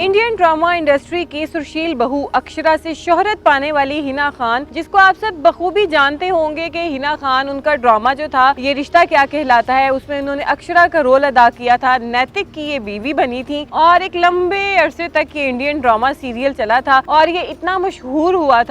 Indian drama industry की सुशील बहू अक्षरा से शोहरत पाने वाली हिना खान, जिसको आप सब बखूबी जानते होंगे कि हिना खान, उनका ड्रामा जो था ये रिश्ता क्या कहलाता है, उसमें उन्होंने अक्षरा का रोल अदा किया था। नैतिक की ये बीवी बनी थी और एक लंबे अरसे तक ये इंडियन ड्रामा सीरियल चला था और ये इतना मशहूर हुआ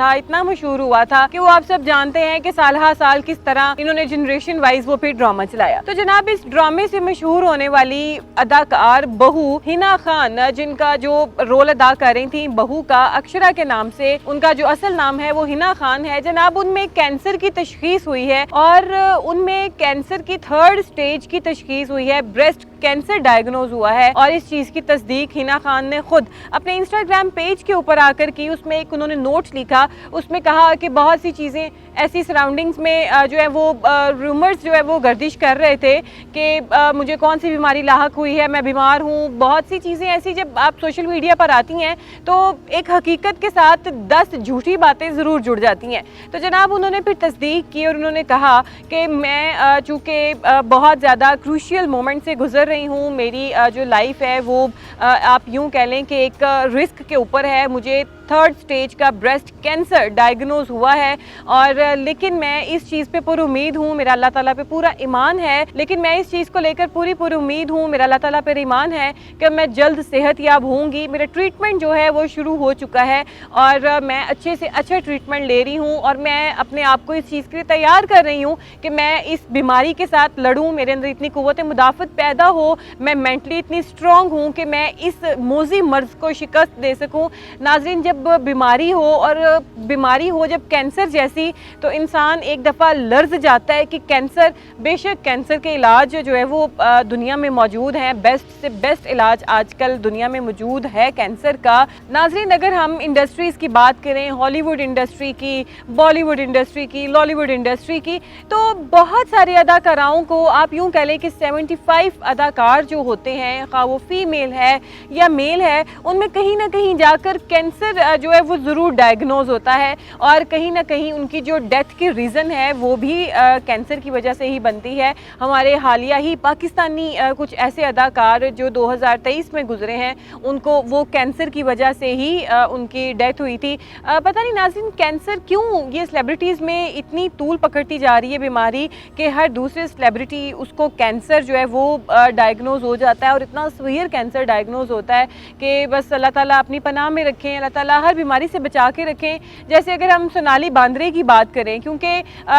था कि वो आप सब जानते हैं कि साल हा साल किस तरह इन्होंने जनरेशन वाइज वो फिर ड्रामा चलाया। तो जनाब, इस ड्रामे से मशहूर होने वाली अदाकार बहू हिना खान, जिनका जो रोल अदा कर रही थी बहू का अक्षरा के नाम से, उनका जो असल नाम है वो हिना खान है। जनाब, उनमें कैंसर की तशखीस हुई है और उनमें कैंसर की 3rd स्टेज की तशखीस हुई है। ब्रेस्ट कैंसर डायग्नोज हुआ है और इस चीज की तस्दीक हिना खान ने खुद अपने इंस्टाग्राम पेज के ऊपर आकर की। उसमें एक उन्होंने नोट लिखा, उसमें कहा कि बहुत सी चीजें ऐसी सराउंडिंग्स में जो है वो रूमर्स जो है वो गर्दिश कर रहे थे कि मुझे कौन सी बीमारी लाहक हुई है, मैं बीमार हूँ। बहुत सी चीज़ें ऐसी जब आप सोशल मीडिया पर आती हैं तो एक हकीकत के साथ 10 झूठी बातें ज़रूर जुड़ जाती हैं। तो जनाब, उन्होंने फिर तस्दीक की और उन्होंने कहा कि मैं चूँकि बहुत ज़्यादा क्रूशियल मोमेंट से गुजर रही हूँ, मेरी जो लाइफ है वो आप यूँ कह लें कि एक रिस्क के ऊपर है। मुझे 3rd स्टेज का ब्रेस्ट कैंसर डायग्नोज हुआ है और लेकिन मैं इस चीज़ पे पूरी उम्मीद हूँ, मेरा अल्लाह ताला पे पूरा ईमान है, लेकिन मैं इस चीज़ को लेकर पूरी उम्मीद हूँ, मेरा अल्लाह ताला पे ईमान है कि मैं जल्द सेहतयाब होंगी। मेरा ट्रीटमेंट जो है वो शुरू हो चुका है और मैं अच्छे से अच्छा ट्रीटमेंट ले रही हूँ और मैं अपने आप को इस चीज़ के लिए तैयार कर रही हूँ कि मैं इस बीमारी के साथ लड़ूँ, मेरे अंदर इतनी कुव्वत मुदाफ़त पैदा हो, मैं मेंटली इतनी स्ट्रॉन्ग हूँ कि मैं इस मोज़ी मर्ज़ को शिकस्त दे सकूँ। नाज़रीन, जब बीमारी हो और बीमारी हो जब कैंसर जैसी, तो इंसान एक दफ़ा लर्ज़ जाता है कि कैंसर, बेशक कैंसर के इलाज जो है वो दुनिया में मौजूद हैं, बेस्ट से बेस्ट इलाज आजकल दुनिया में मौजूद है कैंसर का। नाज़रीन, अगर हम इंडस्ट्रीज़ की बात करें, हॉलीवुड इंडस्ट्री की, बॉलीवुड इंडस्ट्री की, लॉलीवुड इंडस्ट्री की, तो बहुत सारे अदाकाराओं को आप यूँ कह लें कि 75 अदाकार जो होते हैं, खा वो फीमेल है या मेल है, उनमें कहीं ना कहीं जाकर कैंसर जो है वो ज़रूर डायग्नोज होता है और कहीं ना कहीं उनकी जो डेथ की रीज़न है वो भी कैंसर की वजह से ही बनती है। हमारे हालिया ही पाकिस्तानी कुछ ऐसे अदाकार जो 2023 में गुजरे हैं, उनको वो कैंसर की वजह से ही उनकी डेथ हुई थी। पता नहीं नाज़रीन, कैंसर क्यों ये सेलिब्रिटीज़ में इतनी तूल पकड़ती जा रही है बीमारी कि हर दूसरे सेलिब्रिटी उसको कैंसर जो है वो डायग्नोज हो जाता है और इतना सीवियर कैंसर डायग्नोज होता है कि बस अल्लाह ताला अपनी पनाह में रखें, अल्लाह ताला हर बीमारी से बचा के रखें। जैसे अगर हम सोनाली बांद्रे की बात करें, क्योंकि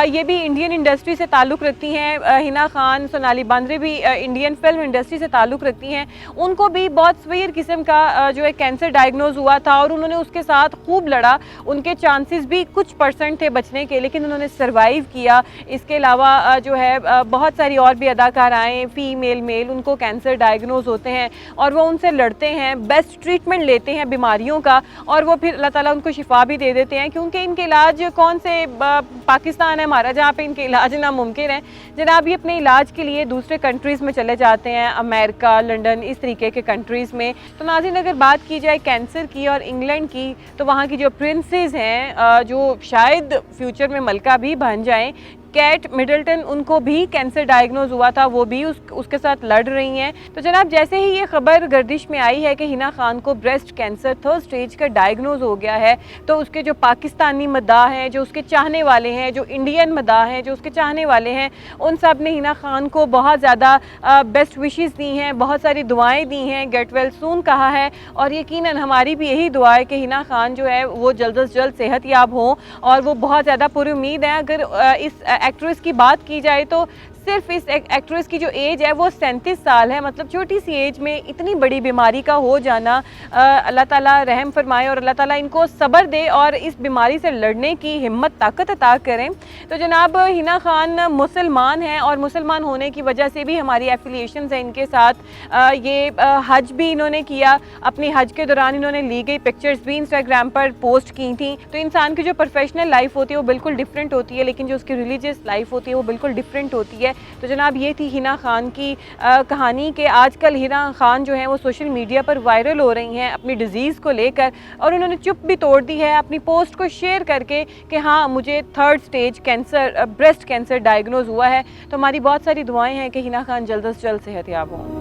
ये भी इंडियन इंडस्ट्री से ताल्लुक़ रखती हैं, हिना खान, सोनाली बांद्रे भी इंडियन फिल्म इंडस्ट्री से ताल्लुक़ रखती हैं, उनको भी बहुत सीवियर किस्म का जो है कैंसर डायग्नोज हुआ था और उन्होंने उसके साथ खूब लड़ा। उनके चांसेस भी कुछ % थे बचने के, लेकिन उन्होंने सर्वाइव किया। इसके अलावा जो है बहुत सारी और भी अदाकार आए, फीमेल मेल, उनको कैंसर डायग्नोज होते हैं और वो उनसे लड़ते हैं, बेस्ट ट्रीटमेंट लेते हैं बीमारियों का और वो फिर अल्लाह ताला उनको शिफा भी दे देते हैं, क्योंकि इनके इलाज कौन से पाकिस्तान है हमारा जहाँ पे इनके इलाज नामुमकिन है। जनाब, ये अपने इलाज के लिए दूसरे कंट्रीज़ में चले जाते हैं, अमेरिका, लंदन, इस तरीके के कंट्रीज़ में। तो नाज़रीन, अगर बात की जाए कैंसर की और इंग्लैंड की, तो वहाँ की जो प्रिंसेस हैं, जो शायद फ्यूचर में मलका भी बन जाएँ, केट मिडल्टन, उनको भी कैंसर डायग्नोज हुआ था, वो भी उसके साथ लड़ रही हैं। तो जनाब, जैसे ही ये खबर गर्दिश में आई है कि हिना खान को ब्रेस्ट कैंसर 3rd स्टेज का डायग्नोज हो गया है, तो उसके जो पाकिस्तानी मदाह हैं, जो उसके चाहने वाले हैं, जो इंडियन मदाह हैं, जो उसके चाहने वाले हैं, उन सब ने हिना खान को बहुत ज़्यादा बेस्ट विशेस दी हैं, बहुत सारी दुआएँ दी हैं, गेट वेल सून कहा है और यकीनन हमारी भी यही दुआ है कि हिना खान जो है वो जल्द से जल्द सेहतयाब हों और वो बहुत ज़्यादा पूरी उम्मीद है। अगर इस एक्ट्रेस की बात की जाए तो सिर्फ इस एक्ट्रेस की जो एज है वो 37 साल है, मतलब छोटी सी एज में इतनी बड़ी बीमारी का हो जाना। अल्लाह ताला रहम फरमाए और अल्लाह ताला इनको सब्र दे और इस बीमारी से लड़ने की हिम्मत ताकत अता करें। तो जनाब, हिना खान मुसलमान हैं और मुसलमान होने की वजह से भी हमारी एफिलिएशंस हैं इनके साथ। ये हज भी इन्होंने किया, अपनी हज के दौरान इन्होंने ली गई पिक्चर्स भी इंस्टाग्राम पर पोस्ट की थी। तो इंसान की जो प्रोफेशनल लाइफ होती है वो बिल्कुल डिफरेंट होती है, लेकिन जो उसकी रिलीजियस लाइफ होती है वो बिल्कुल डिफरेंट होती है। तो जनाब, ये थी हिना खान की कहानी कि आजकल हिना खान जो है वो सोशल मीडिया पर वायरल हो रही हैं अपनी डिज़ीज़ को लेकर और उन्होंने चुप भी तोड़ दी है अपनी पोस्ट को शेयर करके कि हाँ, मुझे 3rd stage cancer, breast cancer diagnose हुआ है। तो हमारी बहुत सारी दुआएं हैं कि हिना खान जल्द से जल्द सेहतयाब हों।